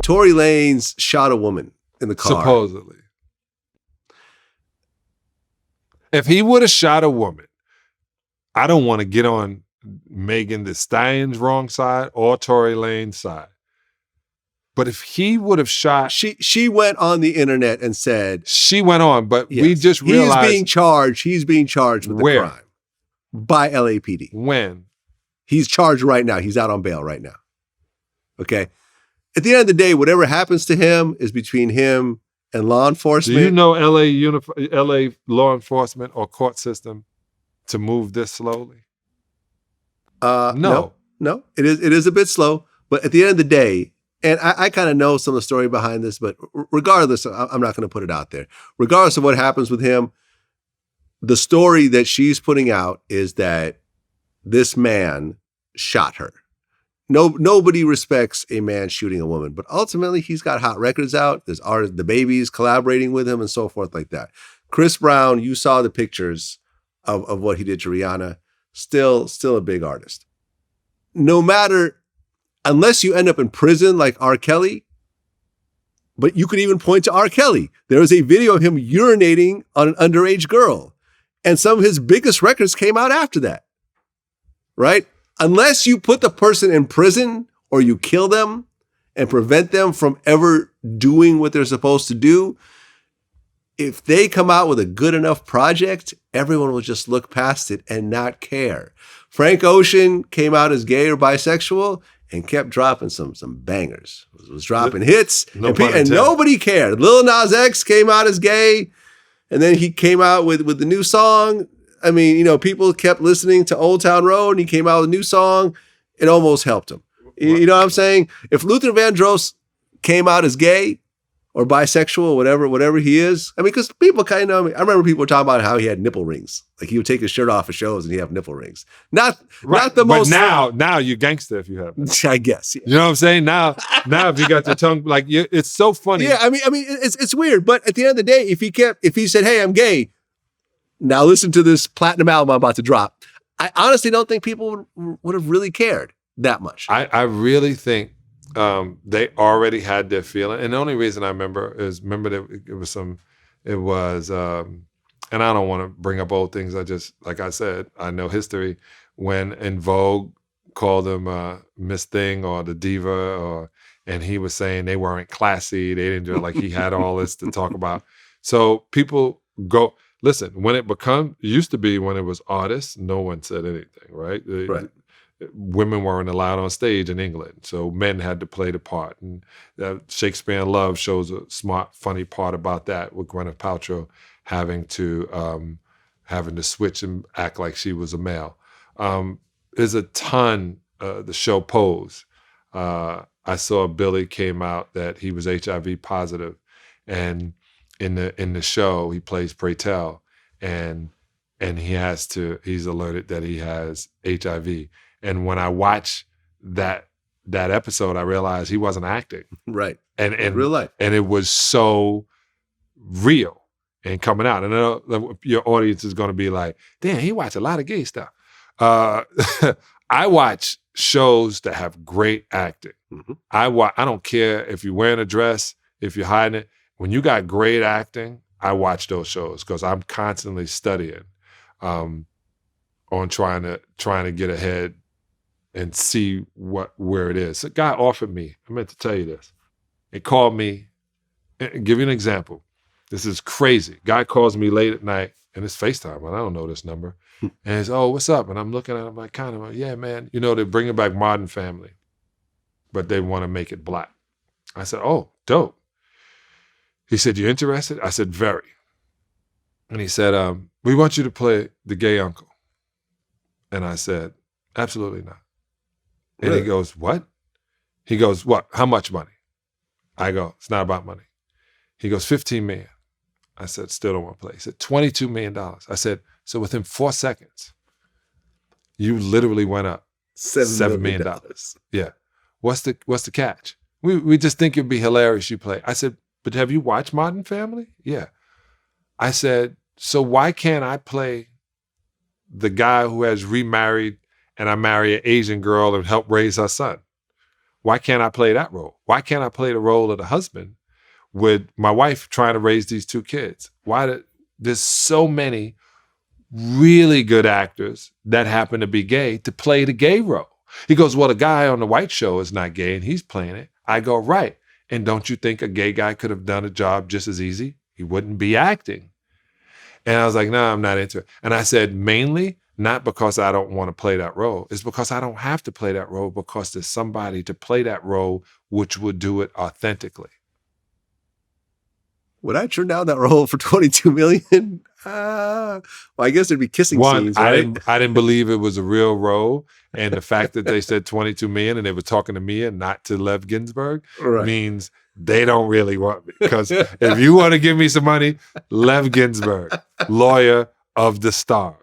Tory Lanez shot a woman in the car. Supposedly. If he would have shot a woman, I don't want to get on Megan Thee Stallion's wrong side or Tory Lanez's side. But if he would have shot... She went on the internet and said... She went on, but we just realized... He's being charged with the crime. By LAPD. When? He's charged right now. He's out on bail right now. Okay? At the end of the day, whatever happens to him is between him and law enforcement. Do you know LA law enforcement or court system to move this slowly? No. It is a bit slow, but at the end of the day, and I kind of know some of the story behind this, but regardless, I'm not going to put it out there. Regardless of what happens with him, the story that she's putting out is that this man shot her. Nobody respects a man shooting a woman, but ultimately he's got hot records out. There's artists, the babies collaborating with him and so forth like that. Chris Brown, you saw the pictures of what he did to Rihanna. Still a big artist. No matter, unless you end up in prison like R. Kelly, but you could even point to R. Kelly. There was a video of him urinating on an underage girl, and some of his biggest records came out after that, right? Unless you put the person in prison or you kill them and prevent them from ever doing what they're supposed to do, if they come out with a good enough project, everyone will just look past it and not care. Frank Ocean came out as gay or bisexual and kept dropping some bangers. Was dropping hits, and nobody cared. Lil Nas X came out as gay, and then he came out with the new song. I mean, people kept listening to Old Town Road, and he came out with a new song. It almost helped him. You know what I'm saying? If Luther Vandross came out as gay or bisexual, whatever he is, I mean, because people kind of, I remember people talking about how he had nipple rings. Like he would take his shirt off at shows and he'd have nipple rings. Not the most. But now you're gangster if you have that. I guess. Yeah. You know what I'm saying? Now if you got your tongue, like it's so funny. Yeah, I mean, it's weird. But at the end of the day, if he said, "Hey, I'm gay," now listen to this platinum album I'm about to drop. I honestly don't think people would have really cared that much. I really think they already had their feeling. And the only reason I remember that it was, and I don't want to bring up old things. Like I said, I know history. When En Vogue called him Miss Thing or the Diva, and he was saying they weren't classy. They didn't do it, like he had all this to talk about. So people go, listen, when it used to be when it was artists, no one said anything, right? Right. Women weren't allowed on stage in England, so men had to play the part. And Shakespeare in Love shows a smart, funny part about that, with Gwyneth Paltrow having to switch and act like she was a male. There's a ton. The show Pose. I saw Billy came out that he was HIV positive, and in the show he plays Pray Tell, and he's alerted that he has HIV. And when I watched that episode, I realized he wasn't acting. Right. And in real life. And it was so real and coming out. And I know your audience is going to be like, damn, he watched a lot of gay stuff. I watch shows that have great acting. Mm-hmm. I don't care if you're wearing a dress, if you're hiding it. When you got great acting, I watch those shows because I'm constantly studying on trying to get ahead and see where it is. A guy offered me, I meant to tell you this. He called me, give you an example. This is crazy. Guy calls me late at night, and it's FaceTime, and I don't know this number. And he's, oh, what's up? And I'm looking at him like, yeah, man. They're bringing back Modern Family, but they want to make it black. I said, oh, dope. He said, you interested? I said, very. And he said, we want you to play the gay uncle. And I said, absolutely not. And Really? He goes, what? He goes, what? How much money? I go, it's not about money. He goes, $15 million. I said, still don't want to play. He said, $22 million. I said, so within 4 seconds, you literally went up $7 million. Yeah. What's the catch? We just think it'd be hilarious you play. I said, but have you watched Modern Family? Yeah. I said, so why can't I play the guy who has remarried and I marry an Asian girl and help raise her son? Why can't I play that role? Why can't I play the role of the husband with my wife trying to raise these 2 kids? There's so many really good actors that happen to be gay to play the gay role. He goes, well, the guy on the white show is not gay and he's playing it. I go, right. And don't you think a gay guy could have done a job just as easy? He wouldn't be acting. And I was like, no, I'm not into it. And I said, mainly not because I don't want to play that role. It's because I don't have to play that role because there's somebody to play that role which would do it authentically. Would I turn down that role for $22 million? Well, I guess there'd be kissing scenes, right? I didn't believe it was a real role. And the fact that they said 22 million and they were talking to me and not to Lev Ginsberg means they don't really want me. Because if you want to give me some money, Lev Ginsberg, lawyer of the stars.